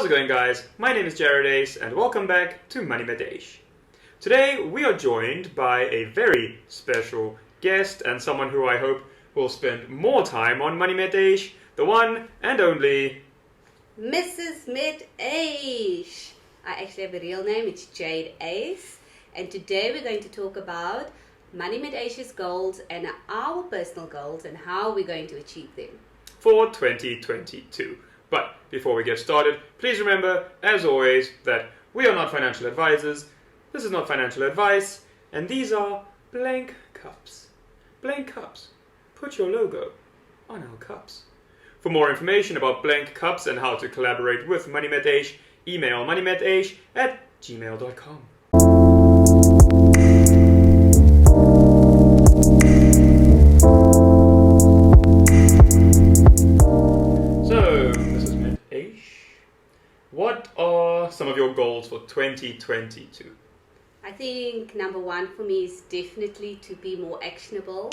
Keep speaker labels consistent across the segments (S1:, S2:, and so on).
S1: How's it going, guys? My name is Eish, and welcome back to MoneyMetEish. Today we are joined by a very special guest and someone who I hope will spend more time on MoneyMetEish, the one and only
S2: MrsMetEish. I actually have a real name, it's Jade Ace, and today we're going to talk about MoneyMetEish's goals and our personal goals and how we're going to achieve them
S1: for 2022. But before we get started, please remember, as always, that we are not financial advisors, this is not financial advice, and these are blank cups. Blank cups. Put your logo on our cups. For more information about blank cups and how to collaborate with MoneyMetEish, email moneymeteish@gmail.com. What are some of your goals for 2022?
S2: I think number one for me is definitely to be more actionable.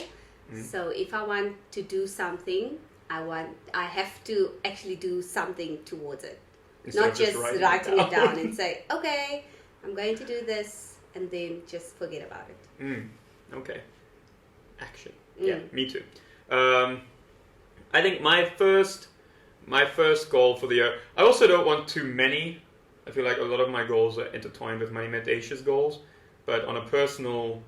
S2: So if I want to do something, I have to actually do something towards it.
S1: Instead
S2: Not
S1: of
S2: just writing
S1: it
S2: it down and say, okay, I'm going to do this, and then just forget about it.
S1: Okay. Action. Yeah, me too. I think my first goal for the year, I also don't want too many. I feel like a lot of my goals are intertwined with MoneyMetEish's goals, but on a personal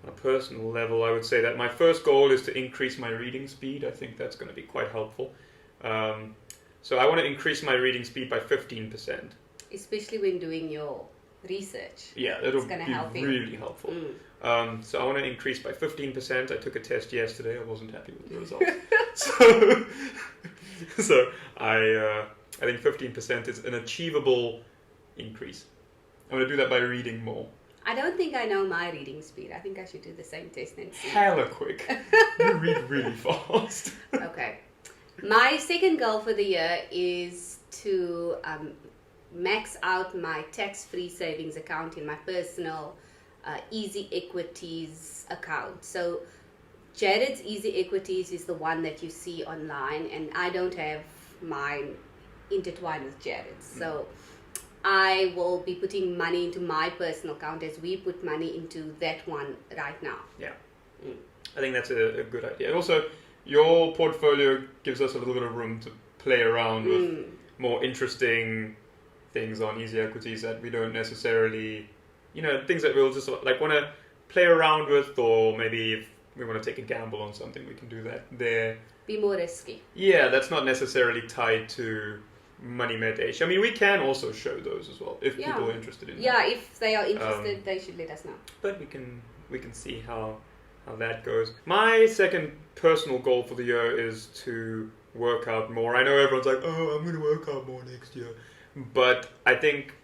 S1: level, I would say that my first goal is to increase my reading speed. I think that's going to be quite helpful. So I want to increase my reading speed by 15%.
S2: Especially when doing your research.
S1: Yeah, that'll be really helpful. So I want to increase by 15%. I took a test yesterday. I wasn't happy with the results. So I think 15% is an achievable increase. I'm going to do that by reading more.
S2: I don't think I know my reading speed. I think I should do the same test and see.
S1: Hella quick. You read really fast.
S2: Okay. My second goal for the year is to max out my tax-free savings account in my personal EasyEquities account. So Jared's EasyEquities is the one that you see online, and I don't have mine intertwined with Jared's. So I will be putting money into my personal account as we put money into that one right now.
S1: Yeah. I think that's a good idea. And also, your portfolio gives us a little bit of room to play around with more interesting things on EasyEquities that we don't necessarily, things that we'll just like want to play around with, or maybe if we want to take a gamble on something, we can do that there.
S2: Be more risky.
S1: Yeah, that's not necessarily tied to MoneyMetEish. I mean, we can also show those as well if people are interested in that.
S2: Yeah, if they are interested, they should let us know.
S1: But we can see how that goes. My second personal goal for the year is to work out more. I know everyone's like, oh, I'm going to work out more next year. But I think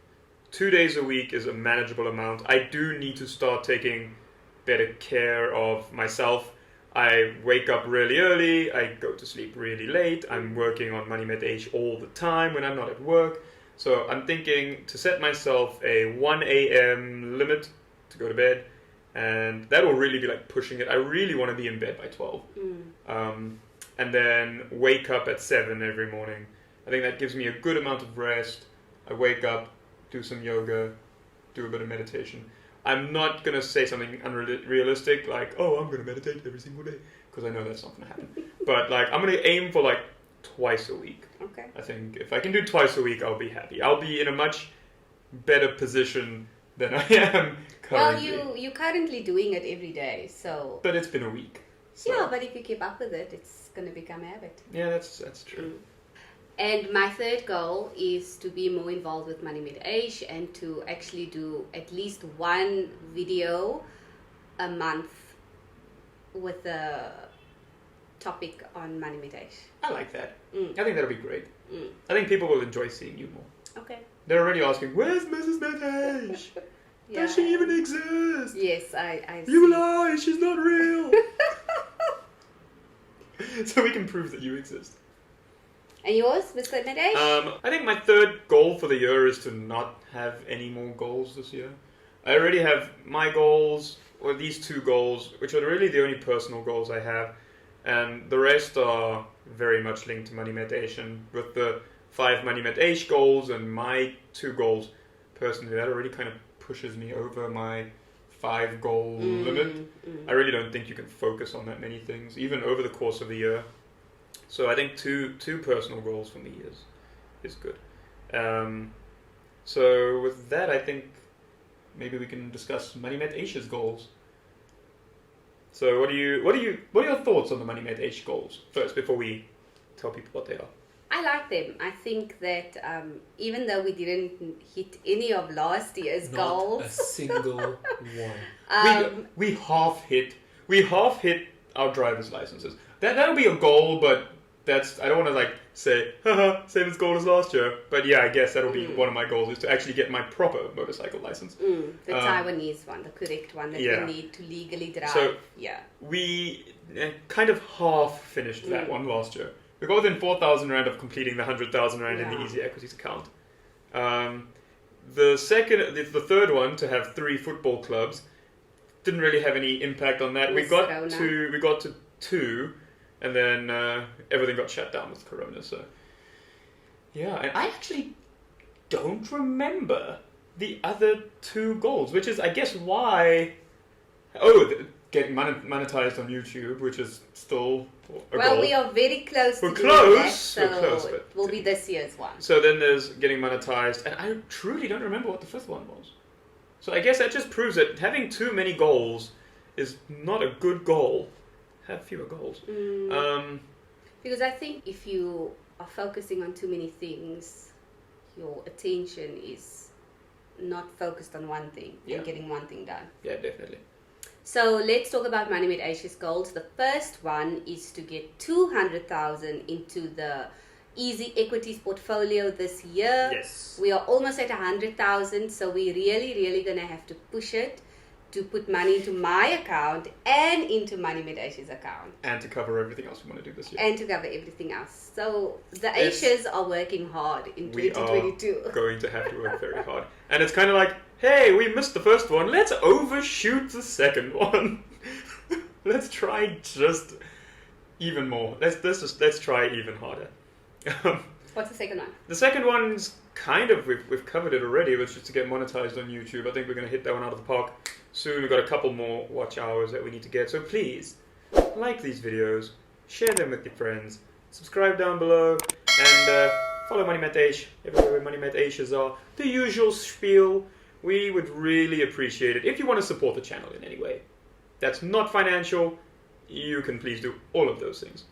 S1: 2 days a week is a manageable amount. I do need to start taking better care of myself. I wake up really early, I go to sleep really late, I'm working on MoneyMetEish all the time when I'm not at work. So I'm thinking to set myself a 1 a.m. limit to go to bed, and that will really be like pushing it. I really want to be in bed by 12. And then wake up at 7 every morning. I think that gives me a good amount of rest. I wake up, do some yoga, do a bit of meditation. I'm not going to say something unrealistic like, oh, I'm going to meditate every single day, because I know that's not going to happen. But like, I'm going to aim for like twice a week.
S2: Okay.
S1: I think if I can do twice a week, I'll be happy. I'll be in a much better position than I am currently.
S2: Well, you're currently doing it every day, so...
S1: But it's been a week. So.
S2: Yeah, but if you keep up with it, it's going to become a habit.
S1: Yeah, that's true.
S2: And my third goal is to be more involved with MoneyMetEish and to actually do at least one video a month with a topic on MoneyMetEish.
S1: I like that. I think that'll be great. I think people will enjoy seeing you more.
S2: Okay.
S1: They're already asking, where's MrsMetEish? Does she even exist?
S2: Yes, I
S1: You lie, she's not real. So we can prove that you exist.
S2: And yours, Mr. MetEish?
S1: I think my third goal for the year is to not have any more goals this year. I already have my goals, or these two goals, which are really the only personal goals I have. And the rest are very much linked to MoneyMetEish. And with the 5 MoneyMetEish goals, and my 2 goals personally, that already kind of pushes me over my 5 goal limit. I really don't think you can focus on that many things, even over the course of a year. So I think two personal goals for me is good. So with that, I think maybe we can discuss MoneyMetEish's goals. So what are your thoughts on the MoneyMetEish goals first, before we tell people what they are?
S2: I like them. I think that even though we didn't hit any of last year's goals,
S1: not a single one. We half hit our driver's licenses. That'll be a goal, but I don't want to like say, haha, same as goal as last year. But yeah, I guess that'll be one of my goals, is to actually get my proper motorcycle license.
S2: The Taiwanese one, the correct one that you need to legally drive.
S1: So we kind of half finished that one last year. We got within 4,000 Rand of completing the 100,000 Rand in the EasyEquities account. The third one, to have 3 football clubs, didn't really have any impact on that. We got to 2, and then everything got shut down with Corona. So yeah, and I actually don't remember the other 2 goals, which is, I guess, why. Getting monetized on YouTube, which is still a goal.
S2: We are very close to
S1: We're close,
S2: that, so it will be this year's one.
S1: So then there's getting monetized, and I truly don't remember what the 5th one was. So I guess that just proves that having too many goals is not a good goal. Have fewer goals.
S2: Because I think if you are focusing on too many things, your attention is not focused on one thing and getting one thing done.
S1: Yeah, definitely.
S2: So let's talk about MoneyMetEish's goals. The first one is to get 200,000 into the EasyEquities portfolio this year.
S1: Yes.
S2: We are almost at 100,000, so we're really going to have to push it to put money into my account and into MoneyMetEish's account.
S1: And to cover everything else we want to do this year.
S2: And to cover everything else. So the Aishas are working hard in 2022.
S1: We are going to have to work very hard. And it's kind of like, hey, we missed the first one. Let's overshoot the second one. Let's try just even more. Let's try even harder.
S2: What's the second one?
S1: The second one's kind of, we've covered it already, which is to get monetized on YouTube. I think we're going to hit that one out of the park soon. We've got a couple more watch hours that we need to get. So please, like these videos, share them with your friends, subscribe down below, and follow MoneyMetEish everywhere MoneyMetEish's are. The usual spiel. We would really appreciate it if you want to support the channel in any way. That's not financial. You can please do all of those things.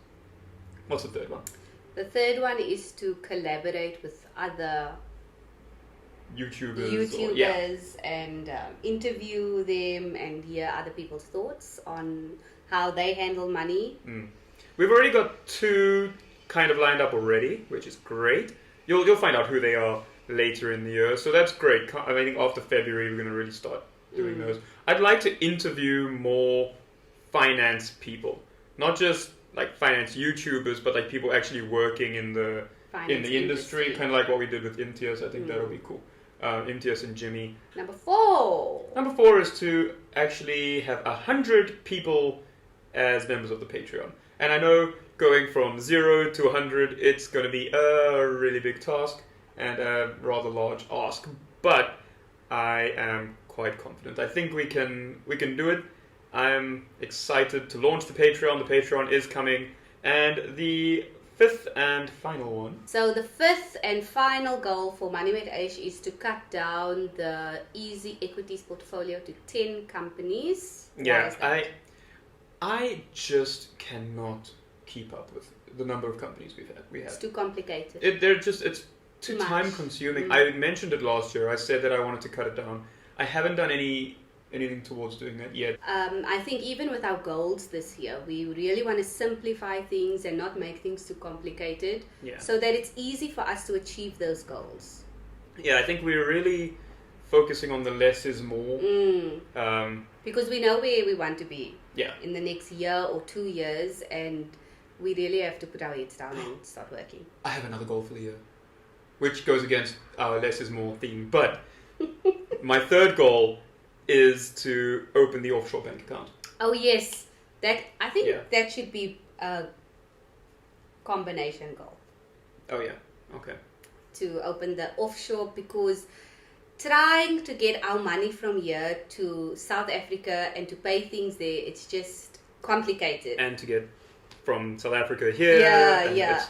S1: What's the third one?
S2: The third one is to collaborate with other YouTubers and interview them and hear other people's thoughts on how they handle money.
S1: We've already got 2 kind of lined up already, which is great. You'll find out who they are later in the year, so that's great. I think after February we're going to really start doing those. I'd like to interview more finance people, not just like finance YouTubers, but like people actually working in the industry, kind of like what we did with Imtiaz. I think that'll be cool. Imtiaz and Jimmy. Number 4 is to actually have 100 people as members of the Patreon. And I know going from 0 to 100, it's going to be a really big task and a rather large ask, but I am quite confident. I think we can do it. I'm excited to launch the Patreon. The Patreon is coming, and the 5th and final one. So
S2: the 5th and final goal for MoneyMetEish is to cut down the EasyEquities portfolio to 10 companies.
S1: Yeah, I just cannot keep up with the number of companies we have.
S2: It's too complicated.
S1: It's too time consuming. I mentioned it last year. I said that I wanted to cut it down. I haven't done anything towards doing that yet.
S2: I think even with our goals this year, we really want to simplify things and not make things too complicated, so that it's easy for us to achieve those goals.
S1: Yeah, I think we're really focusing on the less is more.
S2: Because we know where we want to be in the next year or 2 years, and we really have to put our heads down and start working.
S1: I have another goal for the year, which goes against our less is more theme, but my third goal is to open the offshore bank account.
S2: Oh yes, I think that should be a combination goal.
S1: Oh yeah, okay.
S2: to open the offshore, because trying to get our money from here to South Africa and to pay things there, it's just complicated.
S1: And to get from South Africa here.
S2: Yeah.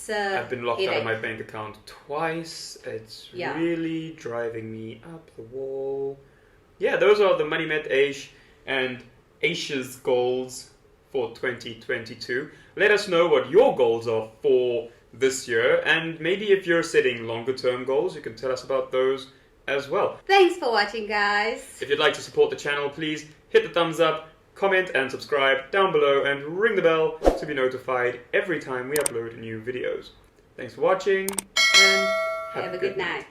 S1: I've been locked out of my bank account twice. It's really driving me up the wall. Yeah, those are the MoneyMetEish and Aish's goals for 2022. Let us know what your goals are for this year, and maybe if you're setting longer term goals, you can tell us about those as well.
S2: Thanks for watching, guys.
S1: If you'd like to support the channel, please hit the thumbs up, comment and subscribe down below, and ring the bell to be notified every time we upload new videos. Thanks for watching, and have a good night.